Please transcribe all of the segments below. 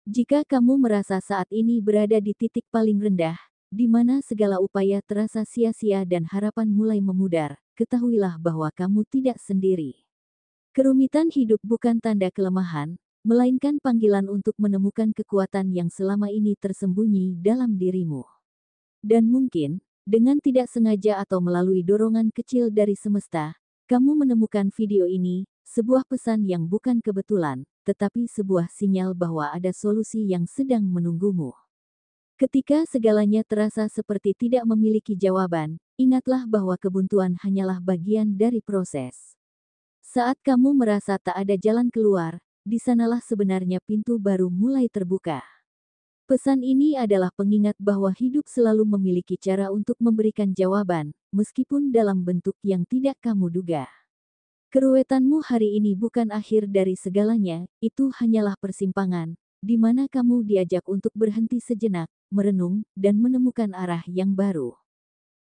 Jika kamu merasa saat ini berada di titik paling rendah, di mana segala upaya terasa sia-sia dan harapan mulai memudar, ketahuilah bahwa kamu tidak sendiri. Kerumitan hidup bukan tanda kelemahan, melainkan panggilan untuk menemukan kekuatan yang selama ini tersembunyi dalam dirimu. Dan mungkin, dengan tidak sengaja atau melalui dorongan kecil dari semesta, kamu menemukan video ini, sebuah pesan yang bukan kebetulan, tetapi sebuah sinyal bahwa ada solusi yang sedang menunggumu. Ketika segalanya terasa seperti tidak memiliki jawaban, ingatlah bahwa kebuntuan hanyalah bagian dari proses. Saat kamu merasa tak ada jalan keluar, di sanalah sebenarnya pintu baru mulai terbuka. Pesan ini adalah pengingat bahwa hidup selalu memiliki cara untuk memberikan jawaban, meskipun dalam bentuk yang tidak kamu duga. Keruwetanmu hari ini bukan akhir dari segalanya, itu hanyalah persimpangan, di mana kamu diajak untuk berhenti sejenak, merenung, dan menemukan arah yang baru.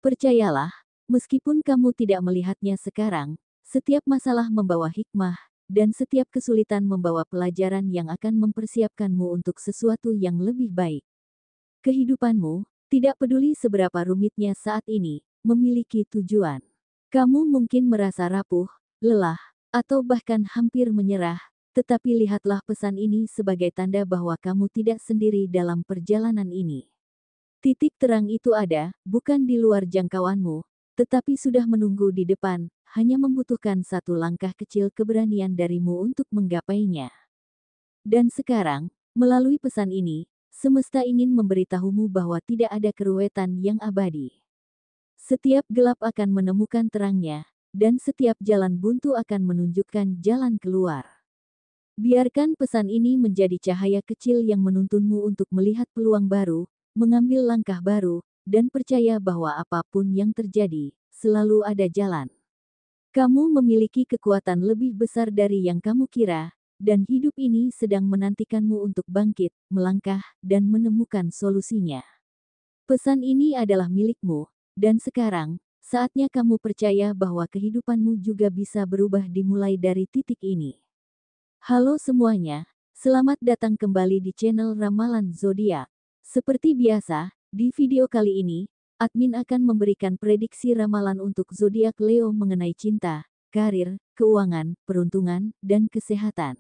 Percayalah, meskipun kamu tidak melihatnya sekarang, setiap masalah membawa hikmah, dan setiap kesulitan membawa pelajaran yang akan mempersiapkanmu untuk sesuatu yang lebih baik. Kehidupanmu, tidak peduli seberapa rumitnya saat ini, memiliki tujuan. Kamu mungkin merasa rapuh, lelah, atau bahkan hampir menyerah, tetapi lihatlah pesan ini sebagai tanda bahwa kamu tidak sendiri dalam perjalanan ini. Titik terang itu ada, bukan di luar jangkauanmu, tetapi sudah menunggu di depan, hanya membutuhkan satu langkah kecil keberanian darimu untuk menggapainya. Dan sekarang, melalui pesan ini, semesta ingin memberitahumu bahwa tidak ada keruwetan yang abadi. Setiap gelap akan menemukan terangnya, dan setiap jalan buntu akan menunjukkan jalan keluar. Biarkan pesan ini menjadi cahaya kecil yang menuntunmu untuk melihat peluang baru, mengambil langkah baru, dan percaya bahwa apapun yang terjadi, selalu ada jalan. Kamu memiliki kekuatan lebih besar dari yang kamu kira, dan hidup ini sedang menantikanmu untuk bangkit, melangkah, dan menemukan solusinya. Pesan ini adalah milikmu, dan sekarang, saatnya kamu percaya bahwa kehidupanmu juga bisa berubah dimulai dari titik ini. Halo semuanya, selamat datang kembali di channel Ramalan Zodiak. Seperti biasa, di video kali ini, admin akan memberikan prediksi ramalan untuk zodiak Leo mengenai cinta, karir, keuangan, peruntungan, dan kesehatan.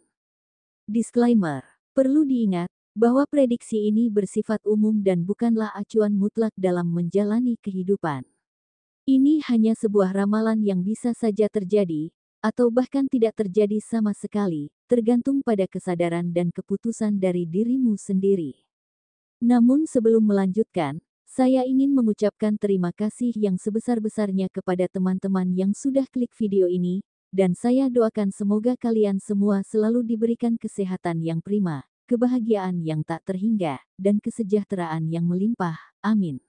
Disclaimer: perlu diingat bahwa prediksi ini bersifat umum dan bukanlah acuan mutlak dalam menjalani kehidupan. Ini hanya sebuah ramalan yang bisa saja terjadi, atau bahkan tidak terjadi sama sekali, tergantung pada kesadaran dan keputusan dari dirimu sendiri. Namun sebelum melanjutkan, saya ingin mengucapkan terima kasih yang sebesar-besarnya kepada teman-teman yang sudah klik video ini, dan saya doakan semoga kalian semua selalu diberikan kesehatan yang prima, kebahagiaan yang tak terhingga, dan kesejahteraan yang melimpah. Amin.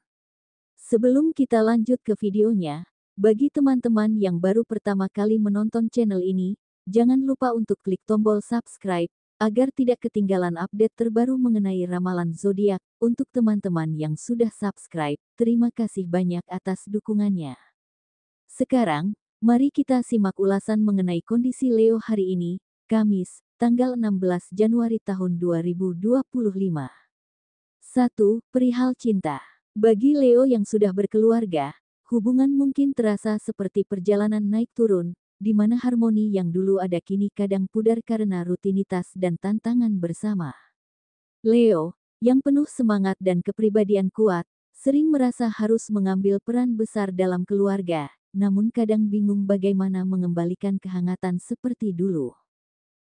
Sebelum kita lanjut ke videonya, bagi teman-teman yang baru pertama kali menonton channel ini, jangan lupa untuk klik tombol subscribe, agar tidak ketinggalan update terbaru mengenai ramalan zodiak. Untuk teman-teman yang sudah subscribe, terima kasih banyak atas dukungannya. Sekarang, mari kita simak ulasan mengenai kondisi Leo hari ini, Kamis, tanggal 16 Januari tahun 2025. 1. Perihal cinta. Bagi Leo yang sudah berkeluarga, hubungan mungkin terasa seperti perjalanan naik turun, di mana harmoni yang dulu ada kini kadang pudar karena rutinitas dan tantangan bersama. Leo, yang penuh semangat dan kepribadian kuat, sering merasa harus mengambil peran besar dalam keluarga, namun kadang bingung bagaimana mengembalikan kehangatan seperti dulu.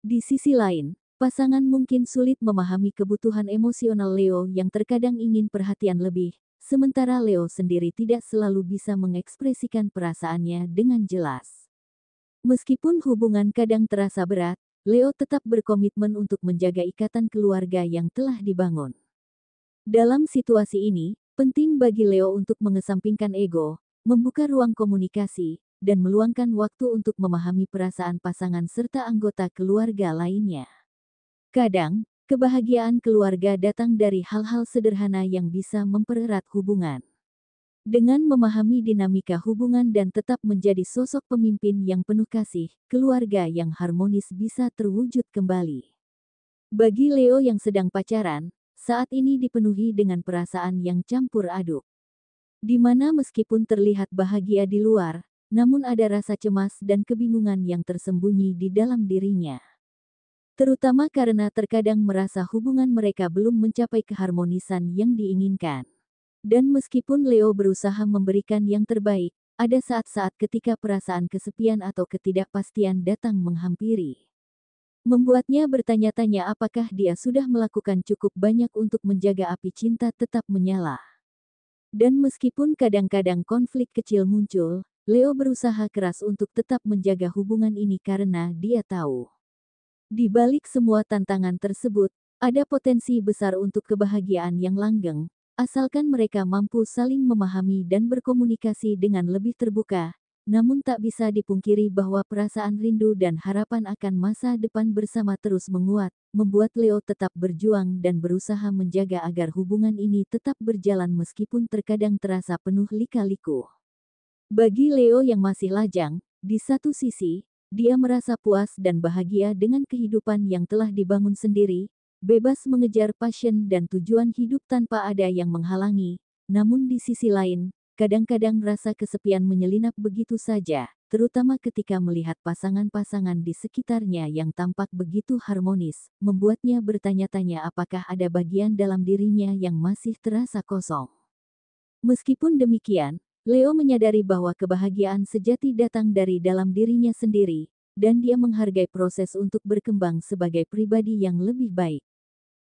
Di sisi lain, pasangan mungkin sulit memahami kebutuhan emosional Leo yang terkadang ingin perhatian lebih, sementara Leo sendiri tidak selalu bisa mengekspresikan perasaannya dengan jelas. Meskipun hubungan kadang terasa berat, Leo tetap berkomitmen untuk menjaga ikatan keluarga yang telah dibangun. Dalam situasi ini, penting bagi Leo untuk mengesampingkan ego, membuka ruang komunikasi, dan meluangkan waktu untuk memahami perasaan pasangan serta anggota keluarga lainnya. Kadang, kebahagiaan keluarga datang dari hal-hal sederhana yang bisa mempererat hubungan. Dengan memahami dinamika hubungan dan tetap menjadi sosok pemimpin yang penuh kasih, keluarga yang harmonis bisa terwujud kembali. Bagi Leo yang sedang pacaran, saat ini dipenuhi dengan perasaan yang campur aduk. Di mana meskipun terlihat bahagia di luar, namun ada rasa cemas dan kebingungan yang tersembunyi di dalam dirinya. Terutama karena terkadang merasa hubungan mereka belum mencapai keharmonisan yang diinginkan. Dan meskipun Leo berusaha memberikan yang terbaik, ada saat-saat ketika perasaan kesepian atau ketidakpastian datang menghampiri. Membuatnya bertanya-tanya apakah dia sudah melakukan cukup banyak untuk menjaga api cinta tetap menyala. Dan meskipun kadang-kadang konflik kecil muncul, Leo berusaha keras untuk tetap menjaga hubungan ini karena dia tahu. Di balik semua tantangan tersebut, ada potensi besar untuk kebahagiaan yang langgeng, asalkan mereka mampu saling memahami dan berkomunikasi dengan lebih terbuka. Namun tak bisa dipungkiri bahwa perasaan rindu dan harapan akan masa depan bersama terus menguat, membuat Leo tetap berjuang dan berusaha menjaga agar hubungan ini tetap berjalan meskipun terkadang terasa penuh lika-liku. Bagi Leo yang masih lajang, di satu sisi, dia merasa puas dan bahagia dengan kehidupan yang telah dibangun sendiri, bebas mengejar passion dan tujuan hidup tanpa ada yang menghalangi. Namun di sisi lain, kadang-kadang rasa kesepian menyelinap begitu saja, terutama ketika melihat pasangan-pasangan di sekitarnya yang tampak begitu harmonis, membuatnya bertanya-tanya apakah ada bagian dalam dirinya yang masih terasa kosong. Meskipun demikian, Leo menyadari bahwa kebahagiaan sejati datang dari dalam dirinya sendiri, dan dia menghargai proses untuk berkembang sebagai pribadi yang lebih baik.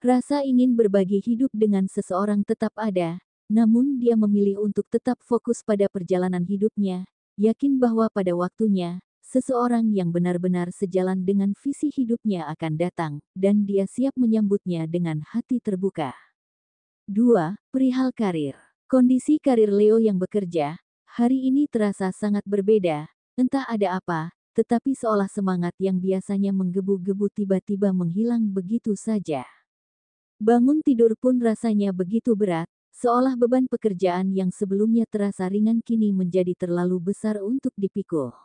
Rasa ingin berbagi hidup dengan seseorang tetap ada, namun dia memilih untuk tetap fokus pada perjalanan hidupnya, yakin bahwa pada waktunya, seseorang yang benar-benar sejalan dengan visi hidupnya akan datang, dan dia siap menyambutnya dengan hati terbuka. 2. Perihal karir. Kondisi karir Leo yang bekerja, hari ini terasa sangat berbeda, entah ada apa, tetapi seolah semangat yang biasanya menggebu-gebu tiba-tiba menghilang begitu saja. Bangun tidur pun rasanya begitu berat, seolah beban pekerjaan yang sebelumnya terasa ringan kini menjadi terlalu besar untuk dipikul.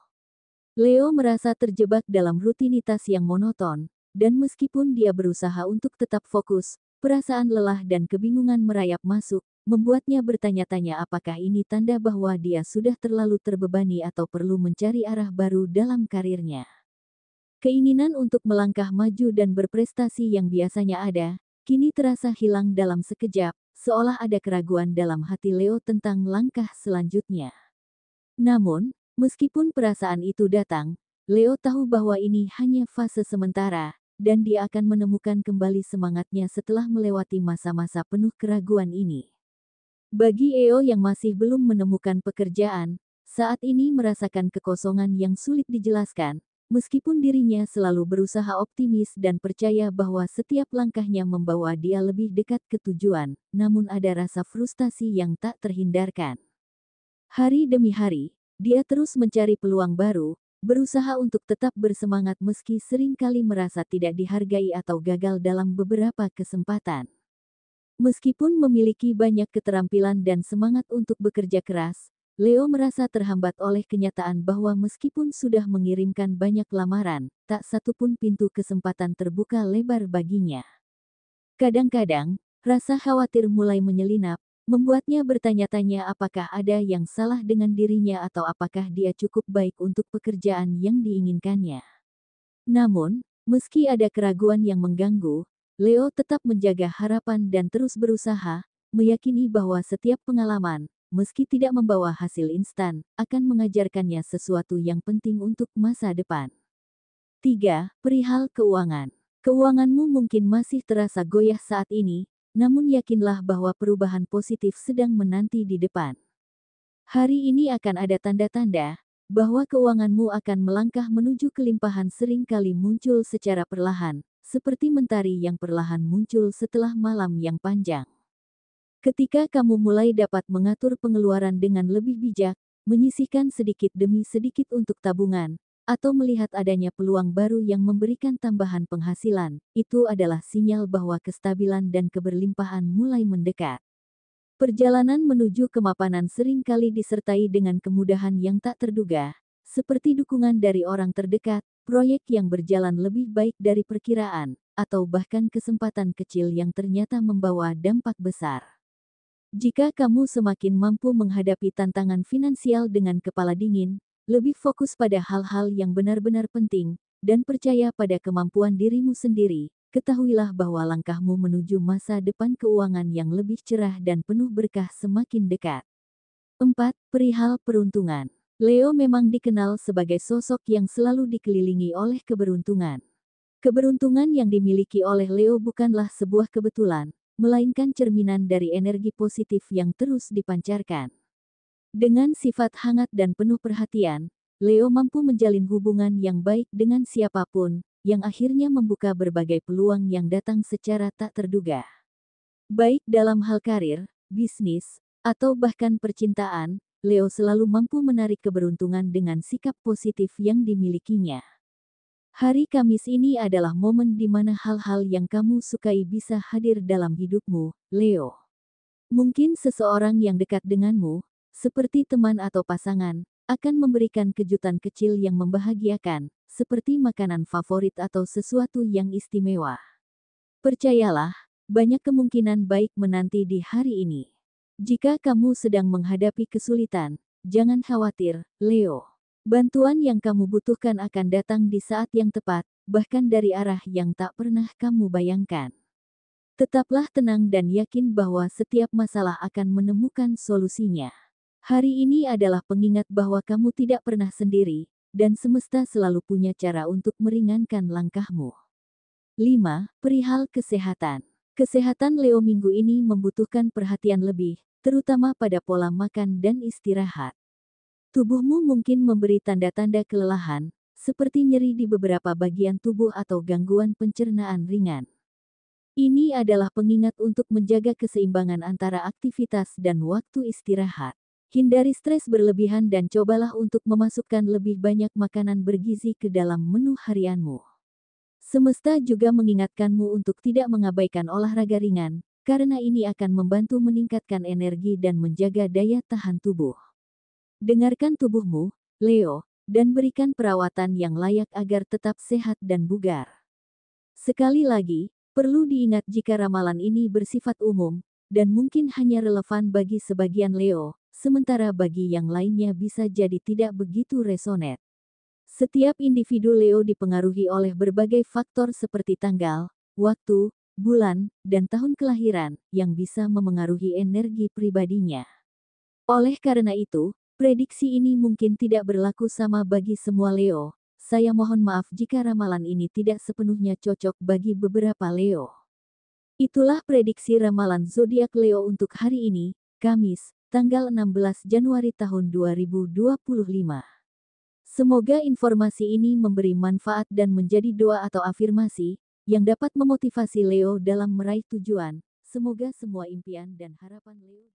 Leo merasa terjebak dalam rutinitas yang monoton, dan meskipun dia berusaha untuk tetap fokus, perasaan lelah dan kebingungan merayap masuk, membuatnya bertanya-tanya apakah ini tanda bahwa dia sudah terlalu terbebani atau perlu mencari arah baru dalam karirnya. Keinginan untuk melangkah maju dan berprestasi yang biasanya ada, kini terasa hilang dalam sekejap, seolah ada keraguan dalam hati Leo tentang langkah selanjutnya. Namun, meskipun perasaan itu datang, Leo tahu bahwa ini hanya fase sementara, dan dia akan menemukan kembali semangatnya setelah melewati masa-masa penuh keraguan ini. Bagi Leo yang masih belum menemukan pekerjaan, saat ini merasakan kekosongan yang sulit dijelaskan, meskipun dirinya selalu berusaha optimis dan percaya bahwa setiap langkahnya membawa dia lebih dekat ke tujuan, namun ada rasa frustasi yang tak terhindarkan. Hari demi hari, dia terus mencari peluang baru, berusaha untuk tetap bersemangat meski seringkali merasa tidak dihargai atau gagal dalam beberapa kesempatan. Meskipun memiliki banyak keterampilan dan semangat untuk bekerja keras, Leo merasa terhambat oleh kenyataan bahwa meskipun sudah mengirimkan banyak lamaran, tak satupun pintu kesempatan terbuka lebar baginya. Kadang-kadang, rasa khawatir mulai menyelinap, membuatnya bertanya-tanya apakah ada yang salah dengan dirinya atau apakah dia cukup baik untuk pekerjaan yang diinginkannya. Namun, meski ada keraguan yang mengganggu, Leo tetap menjaga harapan dan terus berusaha, meyakini bahwa setiap pengalaman, meski tidak membawa hasil instan, akan mengajarkannya sesuatu yang penting untuk masa depan. 3. Perihal keuangan. Keuanganmu mungkin masih terasa goyah saat ini, namun yakinlah bahwa perubahan positif sedang menanti di depan. Hari ini akan ada tanda-tanda bahwa keuanganmu akan melangkah menuju kelimpahan seringkali muncul secara perlahan, seperti mentari yang perlahan muncul setelah malam yang panjang. Ketika kamu mulai dapat mengatur pengeluaran dengan lebih bijak, menyisihkan sedikit demi sedikit untuk tabungan, atau melihat adanya peluang baru yang memberikan tambahan penghasilan, itu adalah sinyal bahwa kestabilan dan keberlimpahan mulai mendekat. Perjalanan menuju kemapanan seringkali disertai dengan kemudahan yang tak terduga, seperti dukungan dari orang terdekat, proyek yang berjalan lebih baik dari perkiraan, atau bahkan kesempatan kecil yang ternyata membawa dampak besar. Jika kamu semakin mampu menghadapi tantangan finansial dengan kepala dingin, lebih fokus pada hal-hal yang benar-benar penting, dan percaya pada kemampuan dirimu sendiri, ketahuilah bahwa langkahmu menuju masa depan keuangan yang lebih cerah dan penuh berkah semakin dekat. 4. Perihal peruntungan. Leo memang dikenal sebagai sosok yang selalu dikelilingi oleh keberuntungan. Keberuntungan yang dimiliki oleh Leo bukanlah sebuah kebetulan, melainkan cerminan dari energi positif yang terus dipancarkan. Dengan sifat hangat dan penuh perhatian, Leo mampu menjalin hubungan yang baik dengan siapapun, yang akhirnya membuka berbagai peluang yang datang secara tak terduga. Baik dalam hal karir, bisnis, atau bahkan percintaan, Leo selalu mampu menarik keberuntungan dengan sikap positif yang dimilikinya. Hari Kamis ini adalah momen di mana hal-hal yang kamu sukai bisa hadir dalam hidupmu, Leo. Mungkin seseorang yang dekat denganmu, seperti teman atau pasangan, akan memberikan kejutan kecil yang membahagiakan, seperti makanan favorit atau sesuatu yang istimewa. Percayalah, banyak kemungkinan baik menanti di hari ini. Jika kamu sedang menghadapi kesulitan, jangan khawatir, Leo. Bantuan yang kamu butuhkan akan datang di saat yang tepat, bahkan dari arah yang tak pernah kamu bayangkan. Tetaplah tenang dan yakin bahwa setiap masalah akan menemukan solusinya. Hari ini adalah pengingat bahwa kamu tidak pernah sendiri, dan semesta selalu punya cara untuk meringankan langkahmu. 5. Perihal kesehatan. Kesehatan Leo minggu ini membutuhkan perhatian lebih, terutama pada pola makan dan istirahat. Tubuhmu mungkin memberi tanda-tanda kelelahan, seperti nyeri di beberapa bagian tubuh atau gangguan pencernaan ringan. Ini adalah pengingat untuk menjaga keseimbangan antara aktivitas dan waktu istirahat. Hindari stres berlebihan dan cobalah untuk memasukkan lebih banyak makanan bergizi ke dalam menu harianmu. Semesta juga mengingatkanmu untuk tidak mengabaikan olahraga ringan, karena ini akan membantu meningkatkan energi dan menjaga daya tahan tubuh. Dengarkan tubuhmu, Leo, dan berikan perawatan yang layak agar tetap sehat dan bugar. Sekali lagi, perlu diingat jika ramalan ini bersifat umum, dan mungkin hanya relevan bagi sebagian Leo, sementara bagi yang lainnya bisa jadi tidak begitu resonate. Setiap individu Leo dipengaruhi oleh berbagai faktor seperti tanggal, waktu, bulan, dan tahun kelahiran, yang bisa memengaruhi energi pribadinya. Oleh karena itu, prediksi ini mungkin tidak berlaku sama bagi semua Leo. Saya mohon maaf jika ramalan ini tidak sepenuhnya cocok bagi beberapa Leo. Itulah prediksi ramalan zodiak Leo untuk hari ini, Kamis, tanggal 16 Januari tahun 2025. Semoga informasi ini memberi manfaat dan menjadi doa atau afirmasi yang dapat memotivasi Leo dalam meraih tujuan. Semoga semua impian dan harapan Leo